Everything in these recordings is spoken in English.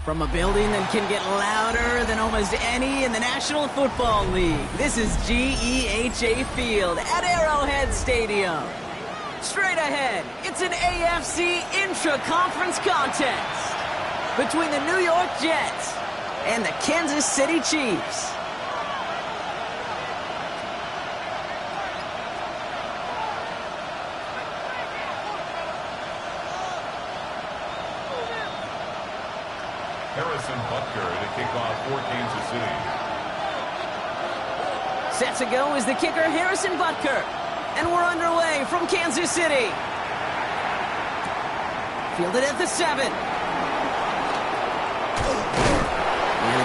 From a building that can get louder than almost any in the National Football League, this is GEHA Field at Arrowhead Stadium. Straight ahead, it's an AFC intra-conference contest between the New York Jets and the Kansas City Chiefs. Harrison Butker to kick off for Kansas City. Set to go is the kicker, Harrison Butker. And we're underway from Kansas City. Fielded at the 7. And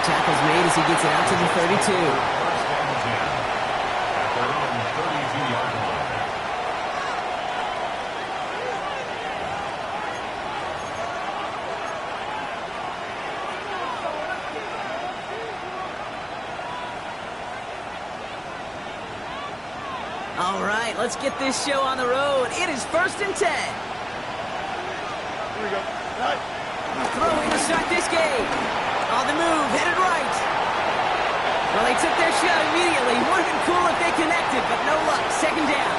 the tackle's made as he gets it out to the 32. First and 10 at their own 32-yard line. All right, let's get this show on the road. It is 1st and 10. Here we go. Right. Throwing to start this game. On the move, headed right. Well, they took their shot immediately. Would have been cool if they connected, but no luck. 2nd down.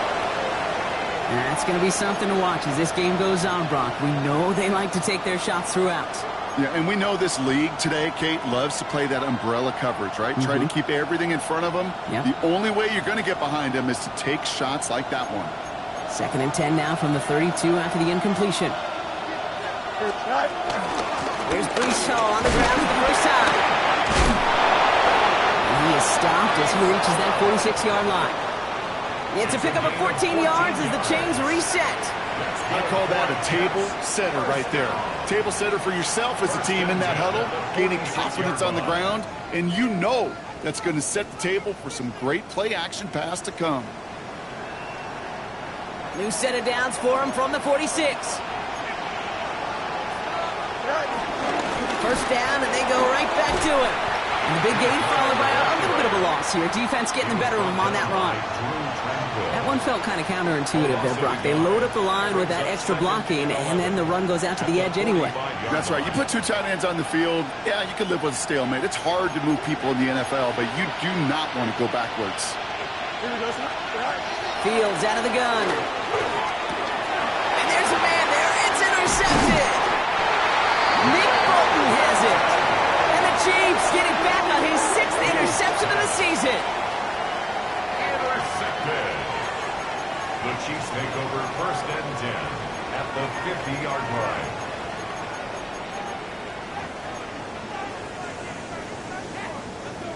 That's going to be something to watch as this game goes on, Brock. We know they like to take their shots throughout. Yeah, and we know this league today, Kate, loves to play that umbrella coverage, right? Try to keep everything in front of them. Yep. The only way you're going to get behind them is to take shots like that one. 2nd and 10 now from the 32 after the incompletion. Here's Breece Hall on the ground for the first time. And he is stopped as he reaches that 46-yard line. It's a pickup of 14 yards as the chains reset. I call that a table setter right there. Table setter for yourself as a team in that huddle, gaining confidence on the ground, and you know that's going to set the table for some great play-action pass to come. New set of downs for him from the 46. First down, and they go right back to it. And the big gain followed by a little bit of a loss here. Defense getting the better of them on that run. That one felt kind of counterintuitive there, Brock. They load up the line with that extra blocking, and then the run goes out to the edge anyway. That's right. You put 2 tight ends on the field, yeah, you can live with a stalemate. It's hard to move people in the NFL, but you do not want to go backwards. Fields out of the gun. And there's a man there. It's intercepted. Nick Bolton has it. And the Chiefs get it back on his 6th interception of the season. Intercepted. The Chiefs take over 1st and 10 at the 50-yard line.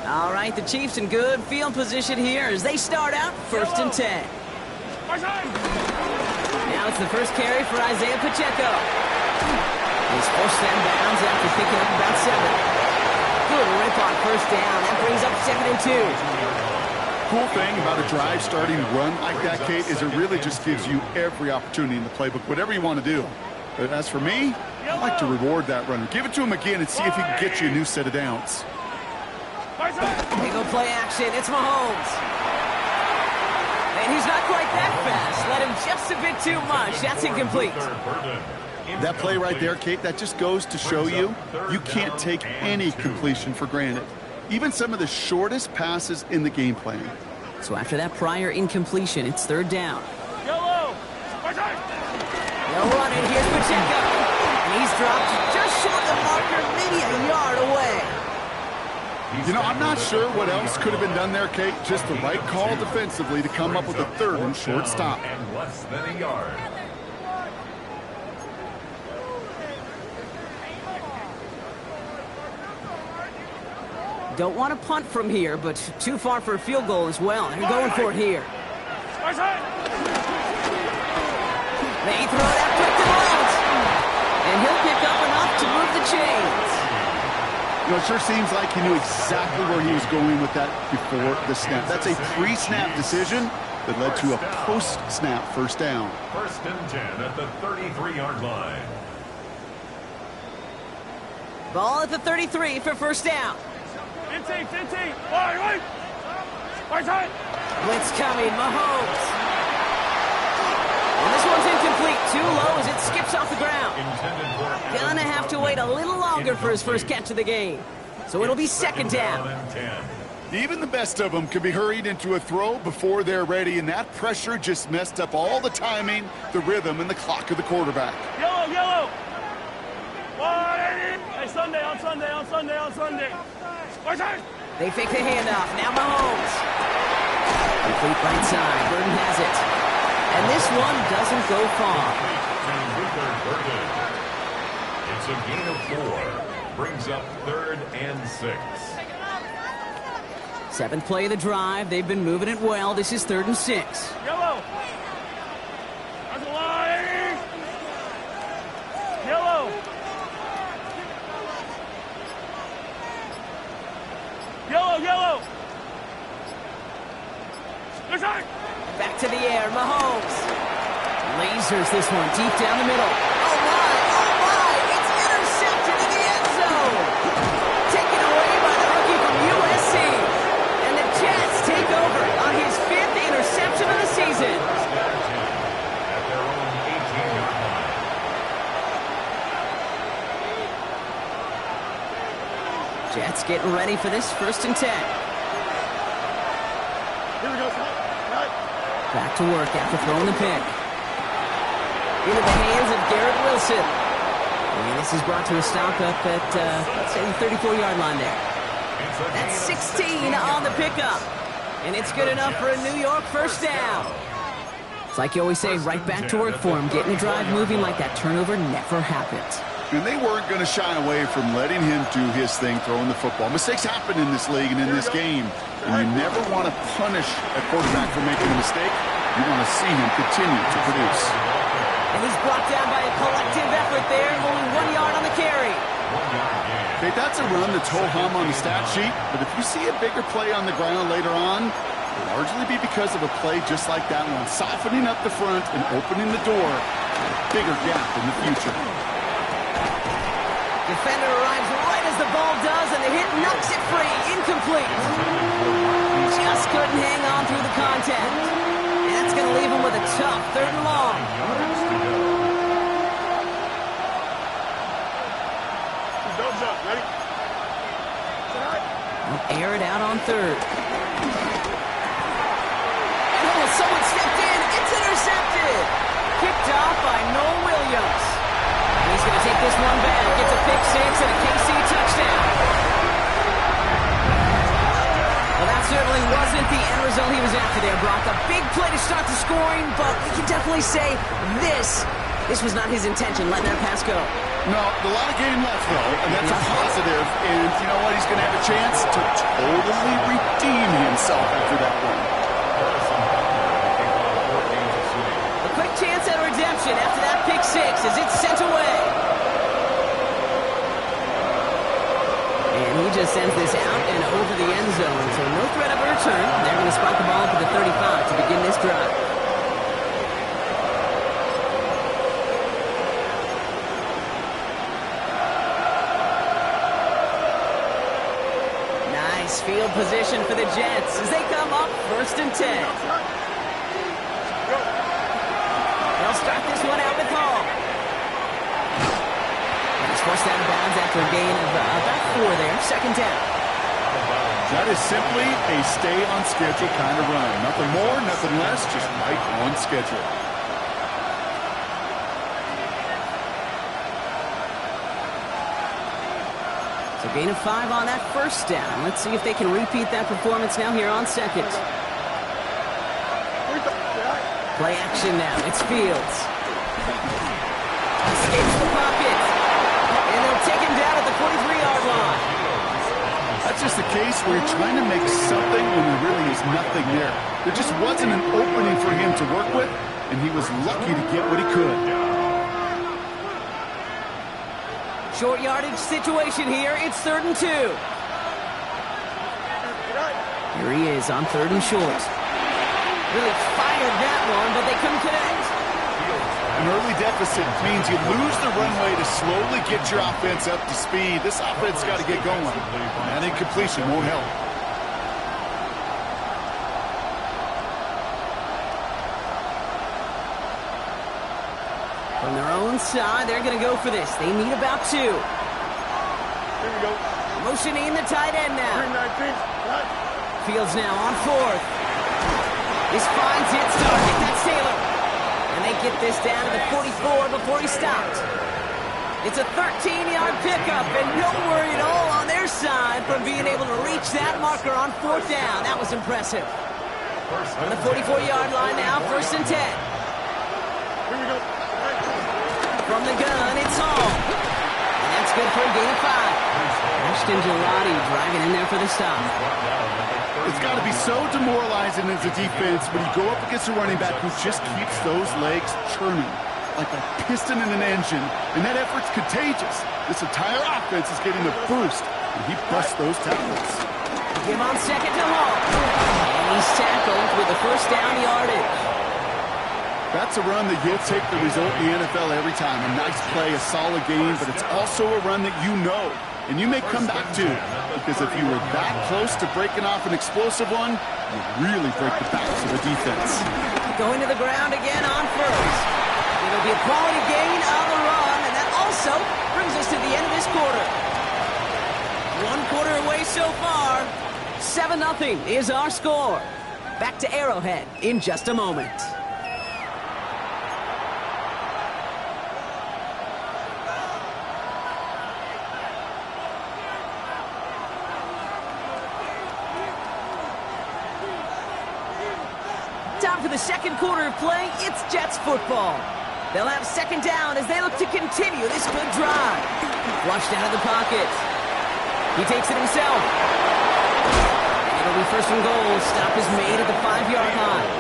All right, the Chiefs in good field position here as they start out 1st and 10. Now it's the first carry for Isaiah Pacheco. He's forced them bounds after picking up about 7. Good rip on 1st down. That brings up 2nd and 2. Cool thing about a drive starting run like that, Kate, is it really just gives you every opportunity in the playbook, whatever you want to do. But as for me, I like to reward that runner. Give it to him again and see if he can get you a new set of downs. They go play action. It's Mahomes. And he's not quite that fast. Let him just a bit too much. That's incomplete. That play right there, Kate, that just goes to show you can't take any completion for granted. Even some of the shortest passes in the game plan. So after that prior incompletion, it's 3rd down. Yellow! No running. Here's Pacheco. And he's dropped just short of the marker, maybe a yard away. You know, I'm not sure what else could have been done there, Kate. Just the right call defensively to come up with a 3rd and short stop. And less than a yard. Don't want to punt from here, but too far for a field goal as well. They're going for it here. They throw it out quick to Mahomes. And he'll pick up enough to move the chains. You know, it sure seems like he knew exactly where he was going with that before the snap. That's a pre-snap decision that led to a post-snap 1st down. 1st and 10 at the 33-yard line. Ball at the 33 for 1st down. 15. Right. Blitz coming, Mahomes. And this one's incomplete. Too low as it skips off the ground. Gonna have to wait a little longer eager for his first catch of the game. So it'll be second down. And 10. Even the best of them can be hurried into a throw before they're ready, and that pressure just messed up all the timing, the rhythm, and the clock of the quarterback. Yellow, yellow. 180. Hey, Sunday, on Sunday, on Sunday, on Sunday. They fake the handoff. Now Mahomes. Complete right side. Burton has it. And this one doesn't go far. It's a gain of 4. Brings up 3rd and 6. 7th play of the drive. They've been moving it well. This is 3rd and 6. Yellow. That's a line. Yellow. Yellow, yellow. This side. Back to the air. Mahomes. Lasers this one deep down the middle. Oh, my. Oh, my. It's intercepted in the end zone. Taken away by the rookie from USC. And the Jets take over on his 5th interception of the season. At their own 18-yard line. Jets getting ready for this 1st and 10. Here we go. Back to work after throwing the pick. Into the hands of Garrett Wilson. And this is brought to a stop up at, let's say, the 34-yard line there. That's 16 on the pickup. And it's good enough for a New York first down. It's like you always say, right back to work for him. Getting the drive moving like that turnover never happened. And they weren't going to shy away from letting him do his thing throwing the football. Mistakes happen in this league and in this game. And you never want to punish a quarterback for making a mistake. You want to see him continue to produce. And he's brought down by a collective effort there. Only 1 yard on the carry. Okay, that's a run that's ho-hum on the stat sheet. But if you see a bigger play on the ground later on, it'll largely be because of a play just like that one. Softening up the front and opening the door to a bigger gap in the future. Defender arrives right as the ball does, and the hit knocks it free. Incomplete. Just couldn't hang on through the contact. And that's going to leave him with a tough 3rd and long. Dogs up. Ready? They'll air it out on 3rd. Oh, someone stepped in. It's intercepted. Kicked off by Noel Williams. And he's going to take this one back. Gets a pick 6 and a KC touchdown. Well, that certainly wasn't the end result he was after there, Brock. A big play to start the scoring, but we can definitely say this was not his intention, letting that pass go. No, a lot of game left, though, and that's a positive. And you know what? He's going to have a chance to totally redeem himself after that one. A quick chance at redemption after that pick 6 as it's sent away. And he just sends this out and over the end zone. So no threat of a return. They're going to spot the ball to the 35 to begin this drive. Nice field position for the Jets as they come up 1st and 10. They'll start this one out with Hall. He's forced out of bounds after a gain of about 4 there. 2nd down. That is simply a stay-on-schedule kind of run. Nothing more, nothing less, just right on schedule. So gain of 5 on that 1st down. Let's see if they can repeat that performance now here on 2nd. Play action now. It's Fields. Escapes the pocket. And they'll take him down at the 43-yard line. That's just a case where you're trying to make something when there really is nothing there. There just wasn't an opening for him to work with, and he was lucky to get what he could. Short yardage situation here. It's 3rd and 2. Here he is on 3rd and short. Really fired that one, but they couldn't connect. An early deficit means you lose the runway to slowly get your offense up to speed. This offense got to get going. That incompletion won't help. From their own side, they're going to go for this. They need about 2. Here we go. Motioning the tight end now. 319. Cut. Fields now on fourth. This finds its target. That's Taylor. And they get this down to the 44 before he stopped. It's a 13-yard pickup, and no worry at all on their side from being able to reach that marker on fourth down. That was impressive. On the 44-yard line now, 1st and 10. Here we go. From the gun, it's Hall. And that's good for a gain of 5. Ashton Gelati driving in there for the stop. It's got to be so demoralizing as a defense when you go up against a running back who just keeps those legs churning like a piston in an engine, and that effort's contagious. This entire offense is getting a boost, and he busts those tackles. Give on second to Hall. And he's tackled with the first down yardage. That's a run that you'll take the result in the NFL every time. A nice play, a solid game, but it's also a run that you know, and you may come back to, because if you were that close to breaking off an explosive one, you really break the backs of the defense. Going to the ground again on first. It'll be a quality gain on the run, and that also brings us to the end of this quarter. 1 quarter away so far. 7-0 is our score. Back to Arrowhead in just a moment. Time for the second quarter of play. It's Jets football. They'll have second down as they look to continue this good drive. Flushed out of the pocket. He takes it himself. And it'll be 1st and goal. Stop is made at the 5-yard line.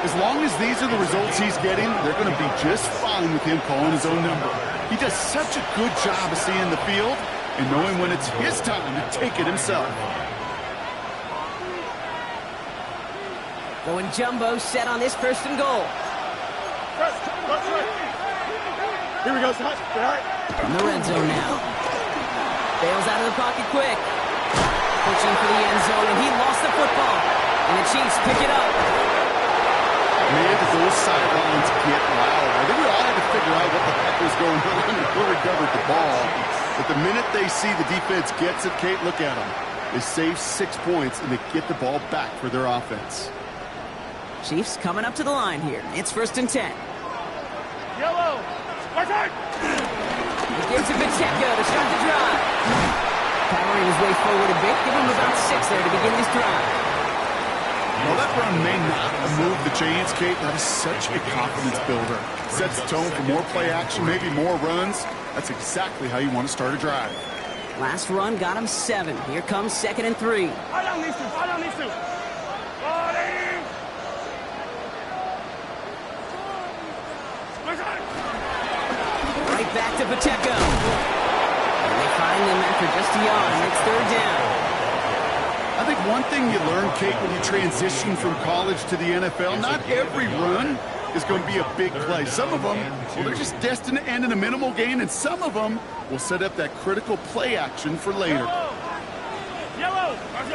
As long as these are the results he's getting, they're going to be just fine with him calling his own number. He does such a good job of seeing the field and knowing when it's his time to take it himself. Going jumbo set on this 1st and goal. Here we go, Scott. All right. From the red zone now. Bails out of the pocket quick. Pushing for the end zone, and he lost the football. And the Chiefs pick it up. Man, did those sidelines get loud. I think we all had to figure out what the heck was going on and who recovered the ball. But the minute they see the defense gets it, Kate, look at them. They save 6 points, and they get the ball back for their offense. Chiefs coming up to the line here. It's 1st and 10. Yellow. Right side. He gives it Pacheco to start the drive. Powering his way forward a bit. Give him about 6 there to begin this drive. Well, that run may not have moved the chains, Kate. That is such a confidence builder. Sets the tone for more play action, maybe more runs. That's exactly how you want to start a drive. Last run got him 7. Here comes 2nd and 3. I don't need to. I don't need to. Body. Right side. Right back to Pacheco. And they find him after just a yard. It's 3rd down. I think one thing you learn, Kate, when you transition from college to the NFL, not every run is going to be a big play. Some of them, well, they're just destined to end in a minimal gain, and some of them will set up that critical play action for later. Yellow. Right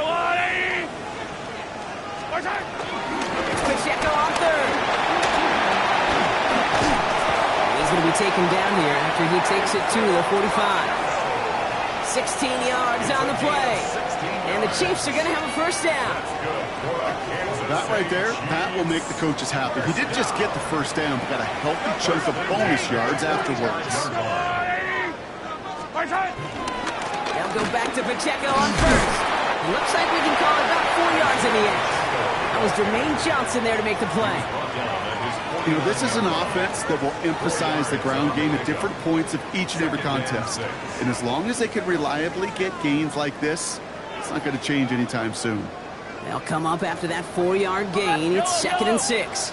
side. It's Pacheco on 3rd. He's going to be taken down here after he takes it to the 45. 16 yards on the play. And the Chiefs are going to have a 1st down. That right there, that will make the coaches happy. He didn't just get the 1st down, but got a healthy chunk of bonus yards afterwards. Right side. They'll go back to Pacheco on 1st. Looks like we can call it about 4 yards in the end. That was Jermaine Johnson there to make the play. You know, this is an offense that will emphasize the ground game at different points of each and every contest. And as long as they can reliably get gains like this, it's not going to change anytime soon. They'll come up after that 4-yard gain. It's 2nd and 6.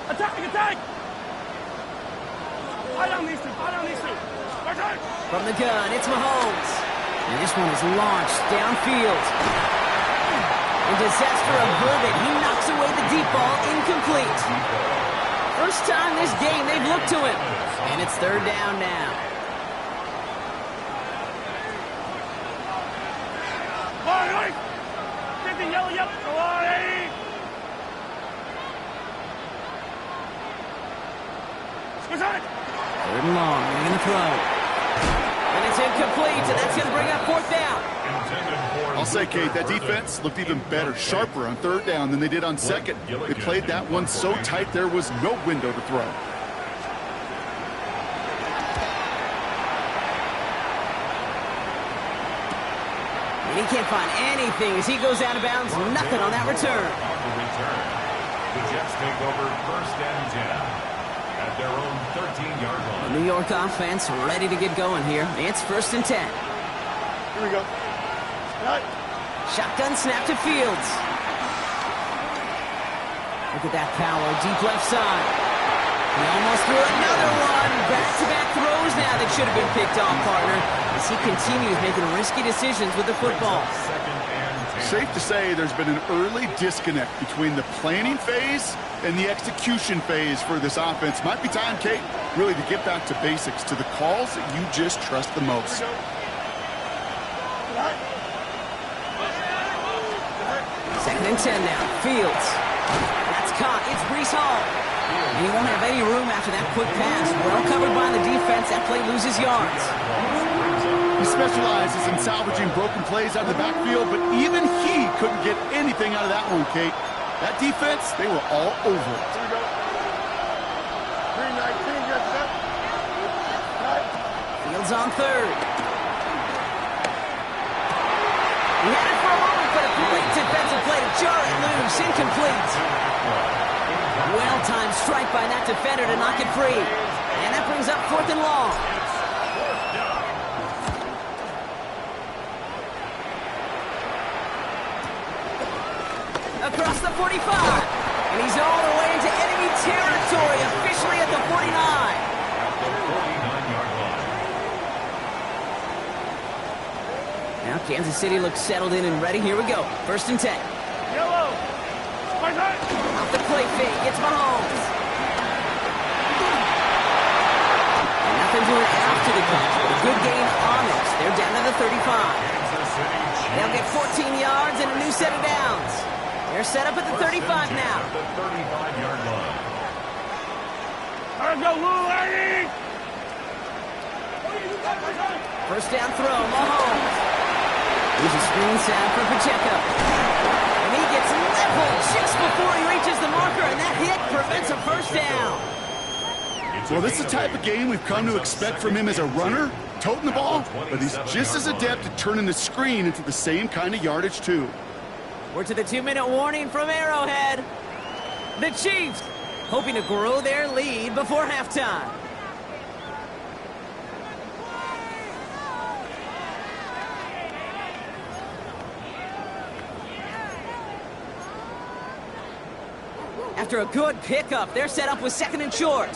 Attack! Attack! I don't need to. Right side. From the gun, it's Mahomes. And this one is launched downfield. And disaster averted. He knocks away the deep ball, incomplete. First time this game they've looked to him. And it's 3rd down now. Right. Get the yellow. Right. Third and long. They're going to throw. And it's incomplete, and that's going to bring up 4th down. I'll say, Kate, that defense looked even better, sharper on 3rd down than they did on 2nd. They played that one so tight there was no window to throw. And he can't find anything as he goes out of bounds. Nothing on that return. The Jets take over 1st and 10 at their own 13-yard line. The New York offense ready to get going here. It's 1st and 10. Here we go. Right. Shotgun snap to Fields. Look at that power, deep left side. He almost threw another one. Back-to-back throws now that should have been picked off, partner, as he continues making risky decisions with the football. Safe to say there's been an early disconnect between the planning phase and the execution phase for this offense. Might be time, Kate, really to get back to basics, to the calls that you just trust the most. Second and 10 now. Fields. That's caught. It's Breece Hall. And he won't have any room after that quick pass. Well covered by the defense. That play loses yards. He specializes in salvaging broken plays out of the backfield, but even he couldn't get anything out of that one, Kate. That defense, they were all over it. Here we go. 319, get set. Right. Fields on 3rd. He had it for a moment, but a great defensive play to jar it loose. Incomplete. Well-timed strike by that defender to knock it free. And that brings up 4th and long. Across the 45. And he's all the way into enemy territory, officially at the 49. At the 49-yard line. Now Kansas City looks settled in and ready. Here we go. 1st and 10. Yellow. Right side. Off the play fake. It's Mahomes. And nothing doing after the catch, but a good gain on it. They're down to the 35. They'll get 14 yards and a new set of downs. They're set up at the 35 now. At the 35-yard line. Let's go, Lou, Eddie. 1st down throw. Mahomes. Here's a screen set for Pacheco. And he gets leveled just before he reaches the marker, and that hit prevents a 1st down. Well, this is the type of game we've come to expect from him as a runner, toting the ball, but he's just as adept at turning the screen into the same kind of yardage, too. We're to the 2-minute warning from Arrowhead. The Chiefs hoping to grow their lead before halftime. After a good pickup, they're set up with 2nd and short.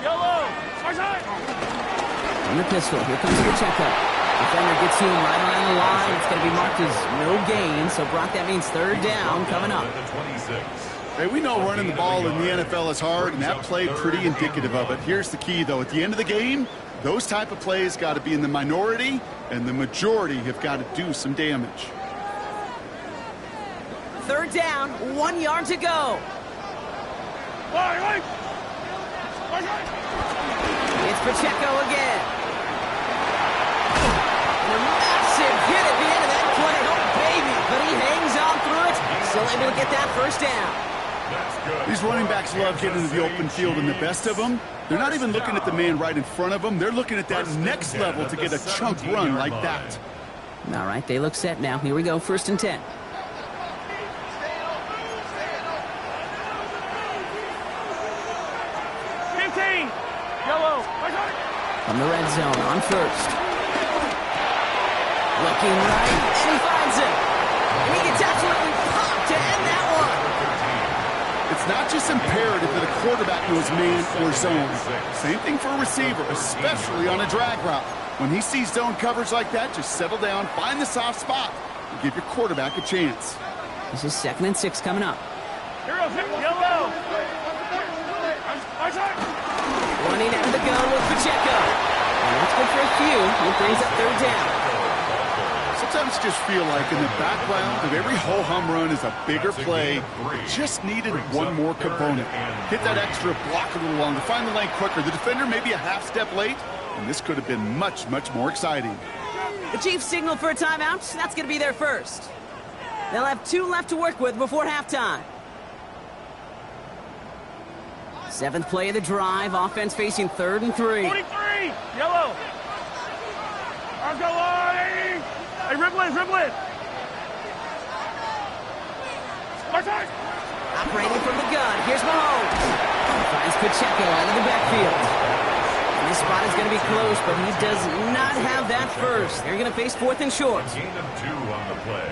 Yellow. Right side. From the pistol, here comes Pacheco. Defender gets to him right around the line. It's going to be marked as no gain. So, Brock, that means 3rd down coming up. Hey, we know running the ball in the NFL is hard, and that play pretty indicative of it. Here's the key, though. At the end of the game, those type of plays got to be in the minority, and the majority have got to do some damage. 3rd down, 1 yard to go. Right. It's Pacheco again. And a massive hit at the end of that play. Oh, baby. But he hangs on through it. Still able to get that 1st down. These running backs love getting into the open field, and the best of them, they're not even looking at the man right in front of them. They're looking at that next level to get a chunk run like that. All right, they look set now. Here we go, 1st and 10. From the red zone on 1st. Looking right, and he finds it. And he gets absolutely popped to end that one. It's not just imperative that a quarterback knows man or zone. Same thing for a receiver, especially on a drag route. When he sees zone coverage like that, just settle down, find the soft spot, and give your quarterback a chance. This is 2nd and 6 coming up. Yellow. Running out of the gun with Pacheco. And that's good for a few. It brings up 3rd down. Sometimes you just feel like in the background of every ho-hum run is a bigger play. It just needed one more component. Hit that extra block a little longer, find the lane quicker. The defender maybe a half step late, and this could have been much, much more exciting. The Chiefs signal for a timeout. That's going to be their first. They'll have 2 left to work with before halftime. 7th play of the drive. Offense facing 3rd and 3. 43! Yellow! Arms go long! Hey, ribble it! Martin! Operating from the gun. Here's Mahomes. Finds Pacheco out of the backfield. And this spot is going to be close, but he does not have that first. They're going to face 4th and short. Gain of 2 on the play.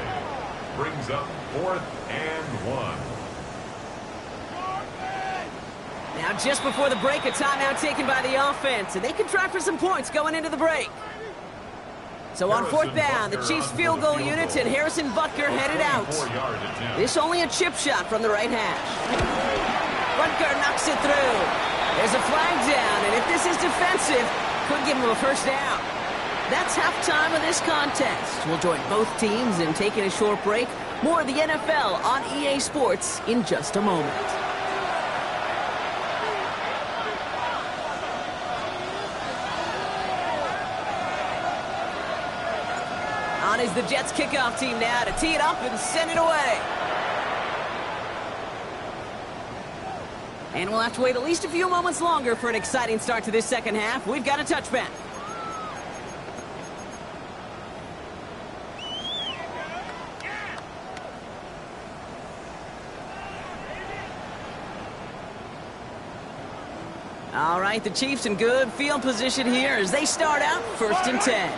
Brings up 4th and 1. Now, just before the break, a timeout taken by the offense, and they can try for some points going into the break. So on 4th down, the Chiefs field goal unit and Harrison Butker headed out. This only a chip shot from the right hash. Butker knocks it through. There's a flag down, and if this is defensive, could give him a first down. That's halftime of this contest. We'll join both teams in taking a short break. More of the NFL on EA Sports in just a moment. On is the Jets kickoff team now to tee it up and send it away. And we'll have to wait at least a few moments longer for an exciting start to this second half. We've got a touchback. All right, the Chiefs in good field position here as they start out 1st and 10.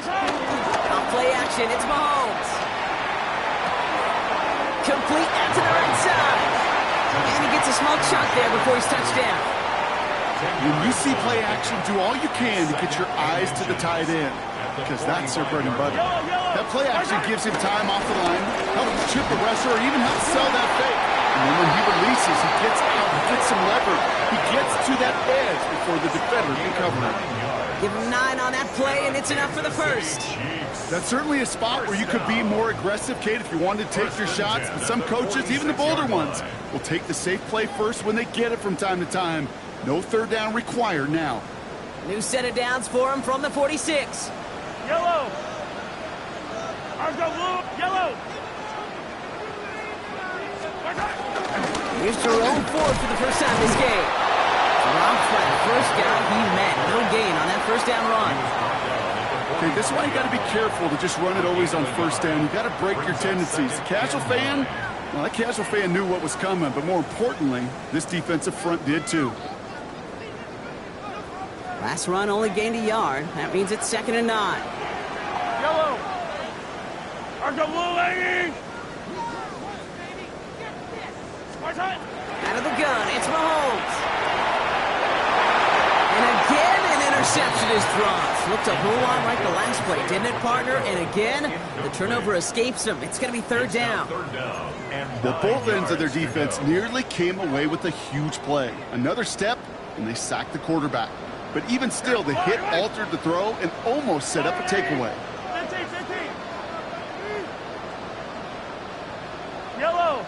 Off play action, it's Mahomes. Complete out to the right side. And he gets a small chunk there before he's touched down. When you see play action, do all you can to get your eyes to the tight end, because that's their bread and butter. That play action gives him time off the line, helps chip the wrestler, or even helps sell that fake. And then when he releases, he gets out, he gets some leverage. He gets to that edge before the defender can cover him. Give him 9 on that play, and it's enough for the first. That's certainly a spot where you could be more aggressive, Kate, if you wanted to take your shots. But some coaches, even the bolder ones, will take the safe play first when they get it from time to time. No 3rd down required now. New set of downs for him from the 46. Yellow! Arms go blue! Yellow! Here's Jerome Ford for the first time this game. Dropped by the first guy he met. No gain on that first down run. Okay, this is why you got to be careful to just run it always on 1st down. You got to break your tendencies. The casual fan, well, that casual fan knew what was coming, but more importantly, this defensive front did too. Last run only gained a yard. That means it's 2nd and 9. Yellow! Arms go blue, lady! Out of the gun, it's Mahomes. And again, an interception is thrown. Looked a whole lot like the last play, didn't it, partner? And again, the turnover escapes him. It's going to be 3rd down. Well, both ends of their defense nearly came away with a huge play. Another step, and they sacked the quarterback. But even still, the hit altered the throw and almost set up a takeaway. 15. Yellow!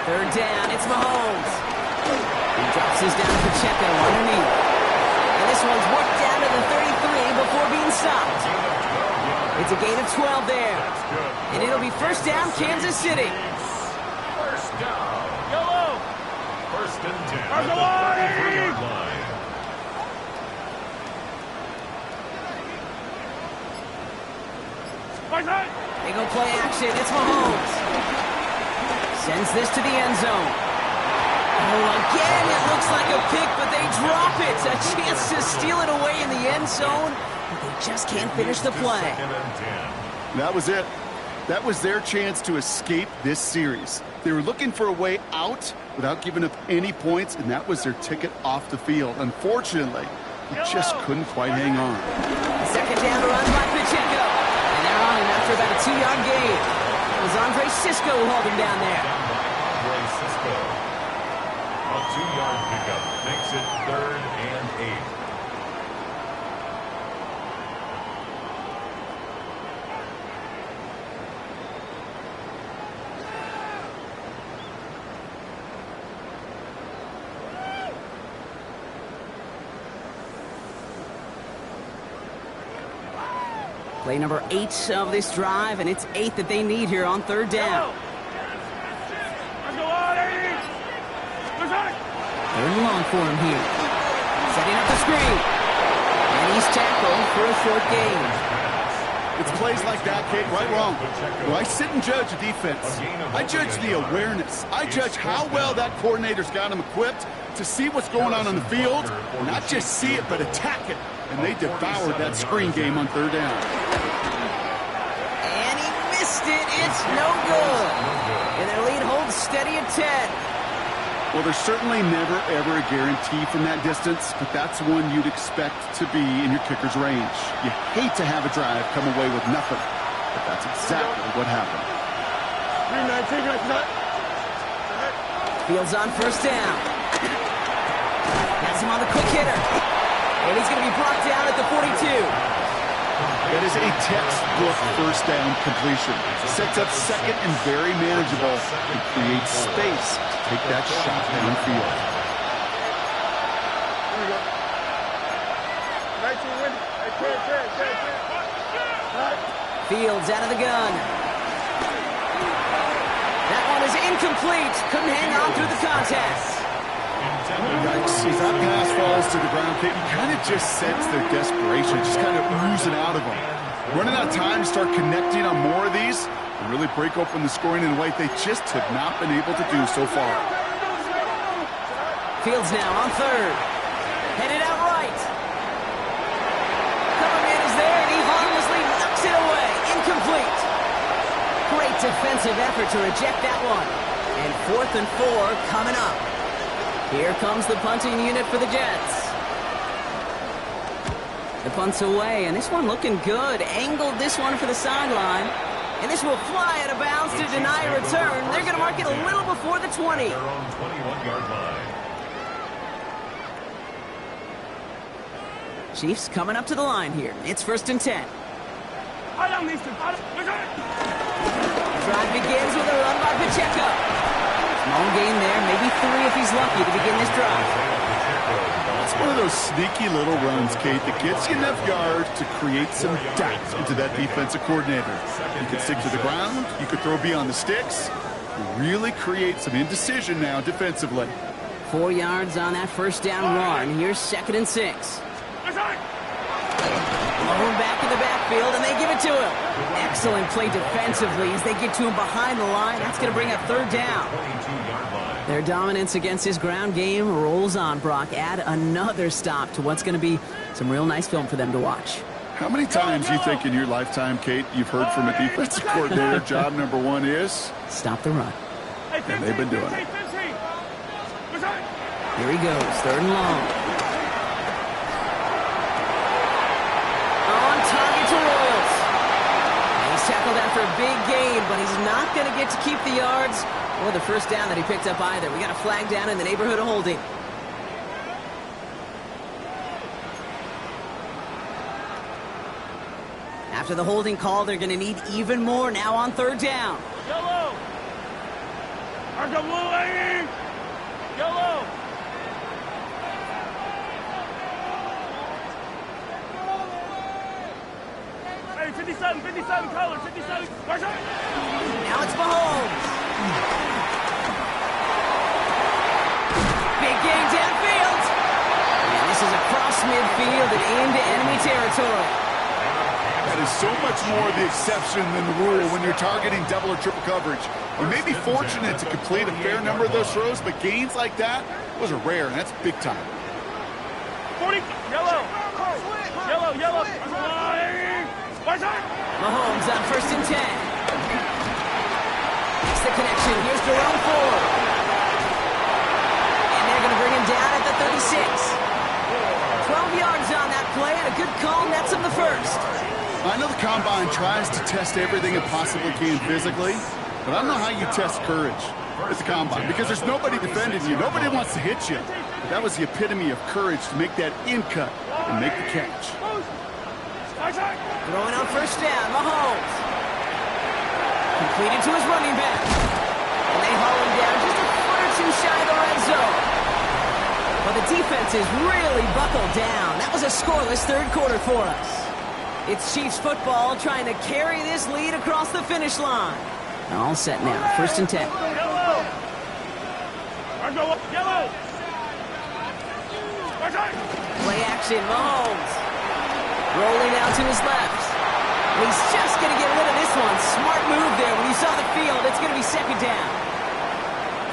3rd down, it's Mahomes. He drops his down to Pacheco underneath. And this one's worked down to the 33 before being stopped. It's a gain of 12 there. And it'll be 1st down, Kansas City. 1st down. Yellow! 1st and 10 Arms at away! the 33-yard line. They go play action. It's Mahomes. Sends this to the end zone. Oh, again, it looks like a pick, but they drop it. A chance to steal it away in the end zone, but they just can't finish the play. 2nd and 10. That was it. That was their chance to escape this series. They were looking for a way out without giving up any points, and that was their ticket off the field. Unfortunately, they just couldn't quite hang on. 2nd down run by Pacheco. And they're on him after about a 2-yard gain. It was Andre Cisco who hauled him down there. Andre Cisco. A 2-yard pickup makes it 3rd and 8. Play number 8 of this drive, and it's 8 that they need here on third down. Let's go on, 80. Third and long for him here. Setting up the screen. And he's tackled for a short gain. It's plays like that, Kate, right wrong. When I sit and judge a defense, I judge the awareness. I judge how well that coordinator's got him equipped to see what's going on the field, not just see it, but attack it. And they devoured that screen game on third down. And he missed it. It's no good. And their lead holds steady at 10. Well, there's certainly never, ever a guarantee from that distance, but that's one you'd expect to be in your kicker's range. You hate to have a drive come away with nothing, but that's exactly what happened. 319, right cut. Fields on first down. Has him on the quick hitter. And he's going to be brought down at the 42. That is a textbook first down completion. Sets up second and very manageable and creates space to take that shot downfield. Here we go. 19 win. Hey, 10. Fields out of the gun. That one is incomplete. Couldn't hang on through the contest. Yikes. As that pass falls to the ground, Kate, you kind of just sense their desperation, just kind of oozing out of them. Running out of time to start connecting on more of these and really break open the scoring in a way they just have not been able to do so far. Fields now on third. Headed out right. Coverman is there, and he harmlessly knocks it away. Incomplete. Great defensive effort to reject that one. And 4th and 4 coming up. Here comes the punting unit for the Jets. The punt's away, and this one looking good. Angled this one for the sideline. And this will fly out of bounds to deny a return. They're going to mark it a little before the 20. Their own 21-yard line. Chiefs coming up to the line here. It's 1st and 10. Drive Begins with a run by Pacheco. Small gain there, maybe 3 if he's lucky to begin this drive. It's one of those sneaky little runs, Kate, that gets you enough yards to create some doubt into that defensive coordinator. You could stick to the ground, you could throw beyond the sticks, you really create some indecision now defensively. 4 yards on that first down run. Here's 2nd and 6. Going back in the backfield, and they give it to him. Excellent play defensively as they get to him behind the line. That's going to bring up 3rd down. Their dominance against his ground game rolls on, Brock. Add another stop to what's going to be some real nice film for them to watch. How many times do you think in your lifetime, Kate, you've heard from a defensive coordinator, job number 1 is? Stop the run. And they've been doing it. Here he goes, 3rd and long. On target to Royals. And he's tackled after a big gain, but he's not going to get to keep the yards or the first down that he picked up either. We got a flag down in the neighborhood of holding. After the holding call, they're going to need even more now on 3rd down. Yellow. RWA. Yellow. Hey, 57 color, 57. Now it's Mahomes. Big game downfield. And this is across midfield and into enemy territory. That is so much more the exception than the rule when you're targeting double or triple coverage. You may be fortunate to complete a fair number of those throws, but gains like that, those are rare, and that's big time. 40, yellow. Yellow. Mahomes on 1st and 10. Makes the connection. Here's Jerome Ford. And they're going to bring him down at the 36. 12 yards on that play, and a good call nets him the first. I know the Combine tries to test everything it possibly can physically, but I don't know how you test courage at the Combine, because there's nobody defending you. Nobody wants to hit you. But that was the epitome of courage to make that in-cut and make the catch. Throwing on first down, Mahomes. Completed to his running back. And they haul him down just a foot or two shy of the red zone. But the defense is really buckled down. That was a scoreless 3rd quarter for us. It's Chiefs football trying to carry this lead across the finish line. All set now. 1st and 10. Yellow. Yellow. Play action, Mahomes. Rolling out to his left. And he's just going to get rid of this one. Smart move there. When you saw the field, it's going to be 2nd down.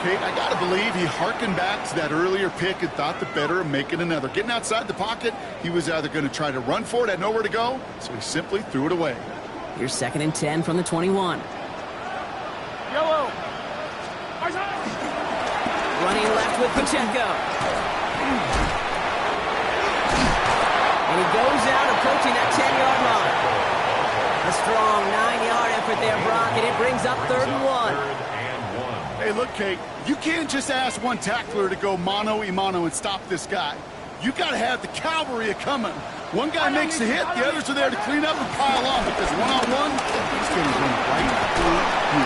Kate, I got to believe he hearkened back to that earlier pick and thought the better of making another. Getting outside the pocket, he was either going to try to run for it, had nowhere to go, so he simply threw it away. Here's 2nd and 10 from the 21. Yellow. Running left with Pacheco. And he goes out approaching that 10-yard line. A strong 9-yard effort there, Brock, and it brings up 3rd and 1. Hey, look, Kate, you can't just ask one tackler to go mano-a-mano and stop this guy. You got to have the cavalry coming. One guy makes the hit, the others are there to clean up and pile on, because one-on-one, he's going to run right through you.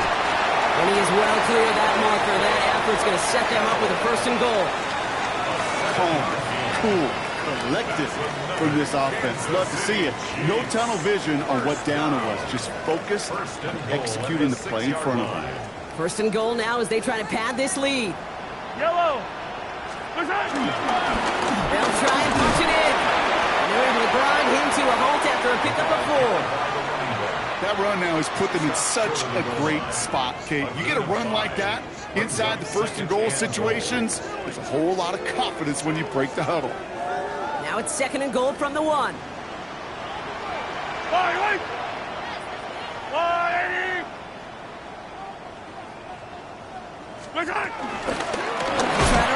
When he is well clear of that marker, that effort's going to set them up with a 1st and goal. Calm, cool, collected from this offense. Love to see it. No tunnel vision on what down it was. Just focused on executing the play in front of them. 1st and goal now as they try to pad this lead. Yellow. They'll try and push it in. And they're able to grind him to a halt after a pickup of 4. That run now has put them in such a great spot, Kate. You get a run like that inside the 1st and goal situations, there's a whole lot of confidence when you break the huddle. Now it's 2nd and goal from the 1. Wait. Trying to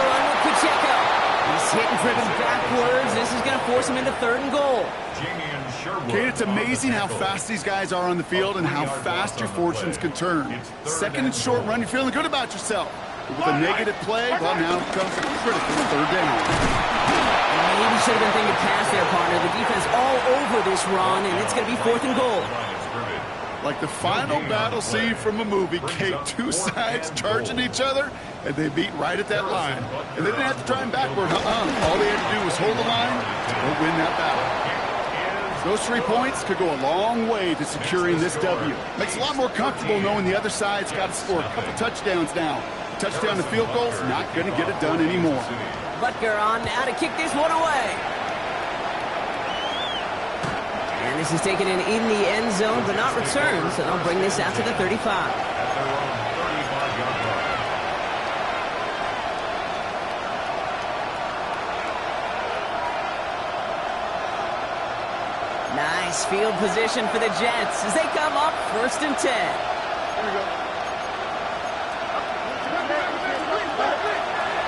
run with Pacheco. He's hit and driven backwards. This is going to force him into 3rd and goal. Kate, it's amazing how fast these guys are on the field and how fast your fortunes can turn. 2nd and short run, you're feeling good about yourself. But with a negative play, well, now comes a critical 3rd down. Maybe should have been thinking pass there, partner. The defense all over this run, and it's going to be 4th and goal. Like the final battle scene from a movie, Kate, 2 sides charging each other, and they beat right at that line. And they didn't have to try and backward. All they had to do was hold the line to go win that battle. Those 3 points could go a long way to securing this W. Makes it a lot more comfortable knowing the other side's got to score a couple touchdowns now. A touchdown to field goal's not going to get it done anymore. Butker on now to kick this one away. And this is taken in the end zone, but not returned, so they'll bring this out to the 35. Nice field position for the Jets as they come up 1st and 10. Here we go.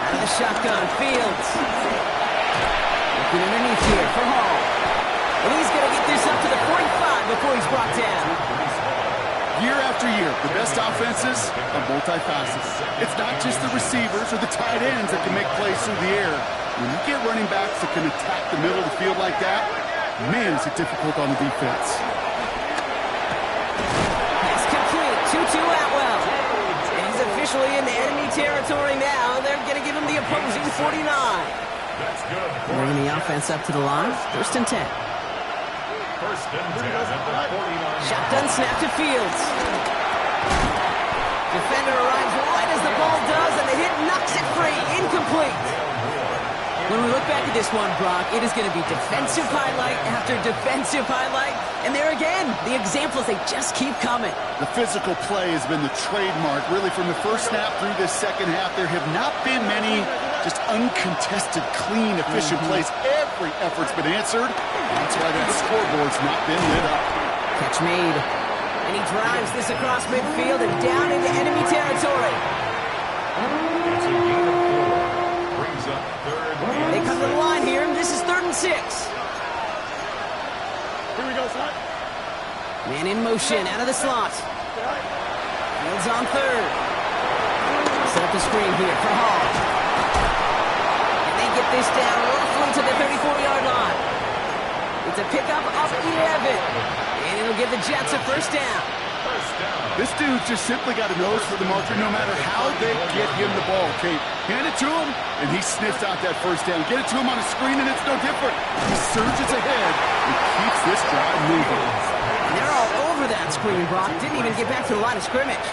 Out of the shotgun, Fields. Looking underneath here for Hall. And he's going to get this up to the 45 before he's brought down. Year after year, the best offenses are multifaceted. It's not just the receivers or the tight ends that can make plays through the air. When you get running backs that can attack the middle of the field like that, man, is it difficult on the defense. Pass complete. 2-2 Atwell. And he's officially in enemy territory now. They're going to give him the opposing 49. Bringing the offense up to the line. 1st and 10. Shotgun snap to Fields. Defender arrives right as the ball does, and the hit knocks it free. Incomplete. When we look back at this one, Brock, it is going to be defensive highlight after defensive highlight. And there again, the examples, they just keep coming. The physical play has been the trademark. Really, from the first snap through this second half, there have not been many just uncontested, clean, efficient plays. Every effort's been answered. That's why that scoreboard's not been lit up. Catch made. And he drives this across midfield and down into enemy territory. They come to the line here, and this is 3rd and 6. Here we go, son. Man in motion, out of the slot. Fields on 3rd. Set up the screen here for Hall. And they get this down roughly to the 34-yard line. It's a pickup up 11. And it'll give the Jets a 1st down. First down. This dude's just simply got a nose for the marker no matter how they get him the ball, Kate. Hand it to him, and he sniffs out that first down. Get it to him on a screen, and it's no different. He surges ahead and keeps this drive moving. And they're all over that screen, Brock. Didn't even get back to the line of scrimmage.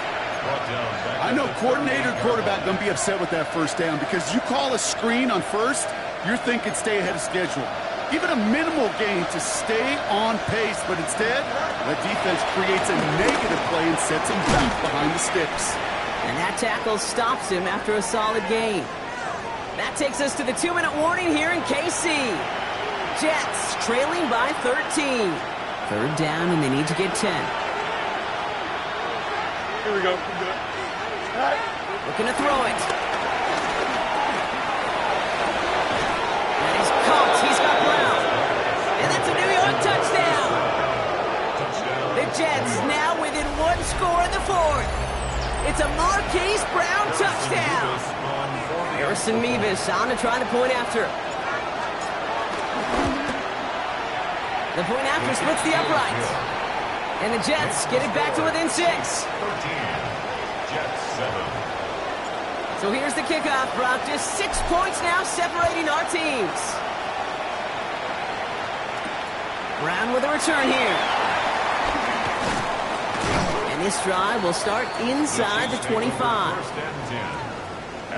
I know coordinator and quarterback don't be upset with that first down because you call a screen on first, you're thinking stay ahead of schedule. Even a minimal gain to stay on pace, but instead, the defense creates a negative play and sets him back behind the sticks. And that tackle stops him after a solid gain. That takes us to the 2-minute warning here in KC. Jets trailing by 13. Third down, and they need to get 10. Here we go. We're good. All right. Looking to throw it. And he's caught. He's got Brown. And that's a New York touchdown. The Jets now within one score in the fourth. It's a Marquise Brown touchdown. Harrison Mevis on to try the point after. The point after splits the uprights. And the Jets get it back to within 6. 13. Jets 7. So here's the kickoff, Brock. Just 6 points now separating our teams. Brown with a return here. And this drive will start inside the 25. First and 10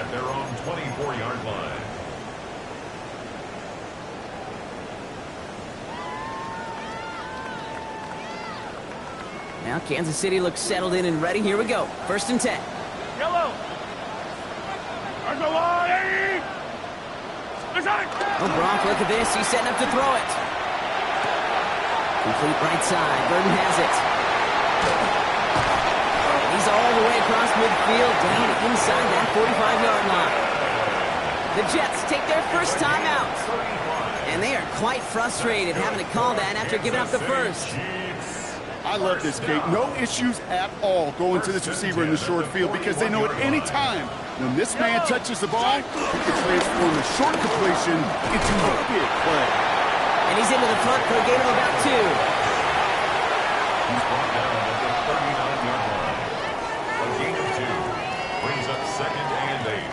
at their own 24-yard line. Now Kansas City looks settled in and ready. Here we go. First and 10. Yellow. There's a line. Oh, Brock, look at this. He's setting up to throw it. Complete right side. Burden has it. He's all the way across midfield, down inside that 45-yard line. The Jets take their first time out. And they are quite frustrated having to call that after giving up the first. I love this, Kate. No issues at all going to this receiver in the short field because they know at any time when this man touches the ball, he can transform a short completion into a big play. And he's into the front for a gain of about 2. He's brought down at the 39-yard line. A gain of 2 brings up second and 8.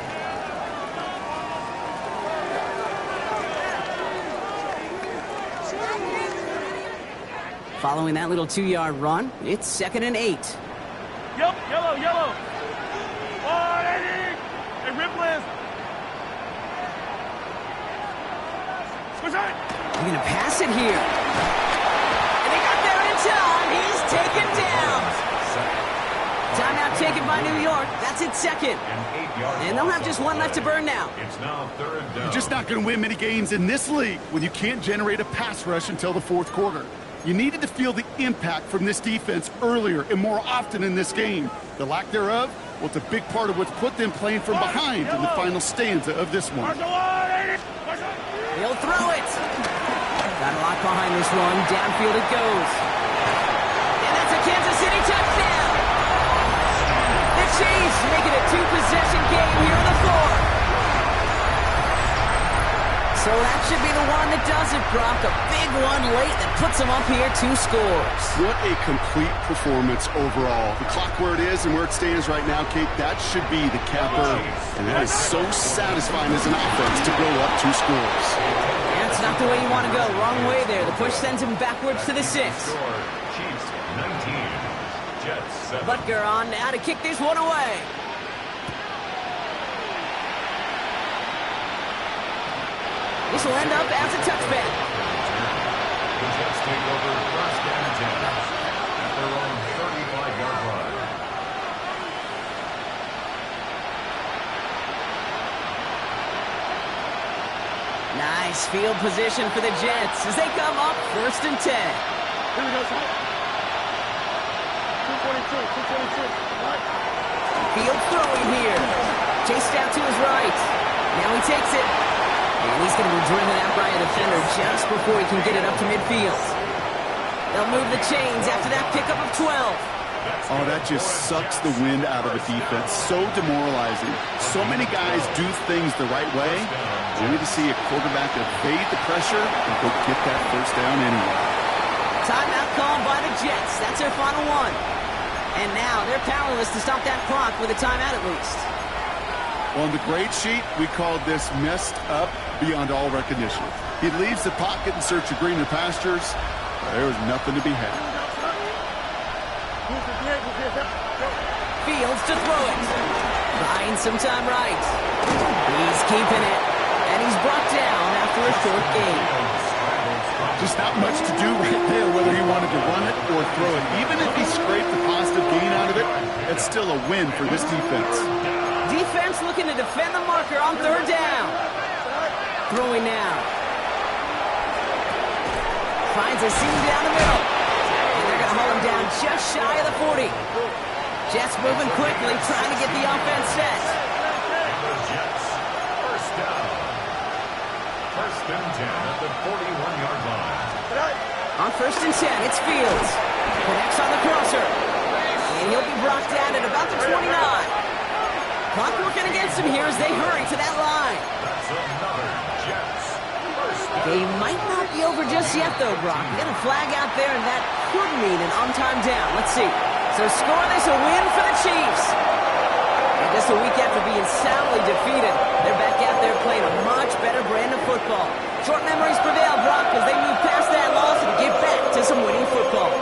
Following that little 2-yard run, it's second and 8. Yep, yellow. 180. Hey, Ripley. Switch it. They're going to pass it here. And they got there in time. He's taken down. Timeout taken by New York. That's its second. And they'll have just one left to burn now. It's now third down. You're just not going to win many games in this league when you can't generate a pass rush until the fourth quarter. You needed to feel the impact from this defense earlier and more often in this game. The lack thereof, well, it's a big part of what's put them playing from behind in the final stanza of this one. He'll throw it. Got a lot behind this one. Downfield it goes. And that's a Kansas City touchdown. The Chiefs make it a 2-possession game here in the fourth. So that should be the one that does it, Brock. A big one late that puts them up here 2 scores. What a complete performance overall. The clock where it is and where it stands right now, Kate, that should be the capper. And that is so satisfying as an offense to go up 2 scores. That's not the way you want to go. Wrong way there. The push sends him backwards to the 6. Chiefs 19. Jets 7. Butker on now to kick this one away. This will end up as a touchback. The Jets take over first and 10 at their own 35-yard line. Nice field position for the Jets as they come up first and 10. Here we go, son. 222. Field throwing here. Chased out to his right. Now he takes it. And he's going to be driven out by a defender just before he can get it up to midfield. They'll move the chains after that pickup of 12. Oh, that just sucks the wind out of a defense. So demoralizing. So many guys do things the right way, only to see a quarterback evade the pressure and go get that first down anyway. Timeout called by the Jets. That's their final one. And now they're powerless to stop that clock with a timeout at least. On the grade sheet, we called this messed up beyond all recognition. He leaves the pocket in search of greener pastures. There was nothing to be had. Fields to throw it. Buying some time right. He's keeping it. And he's brought down after a short gain. Just not much to do right there, whether he wanted to run it or throw it. Even if he scraped the positive gain out of it, it's still a win for this defense. Defense looking to defend the marker on third down. Throwing now. Finds a seam down the middle. And they're going to hold him down just shy of the 40. Jets moving quickly, trying to get the offense set. The Jets, first down. First and 10 at the 41-yard line. On first and 10, it's Fields. Connects on the crosser. And he'll be brought down at about the 29. Clock working against him here as they hurry to that line. That's another Jets. First down. They might not be over just yet, though, Brock. You got a flag out there, and that could mean an on-time down. Let's see. So scoreless, a win for the Chiefs. And just a week after being soundly defeated, they're back out there playing a much better brand of football. Short memories prevail, Brock, as they move past that loss and get back to some winning football.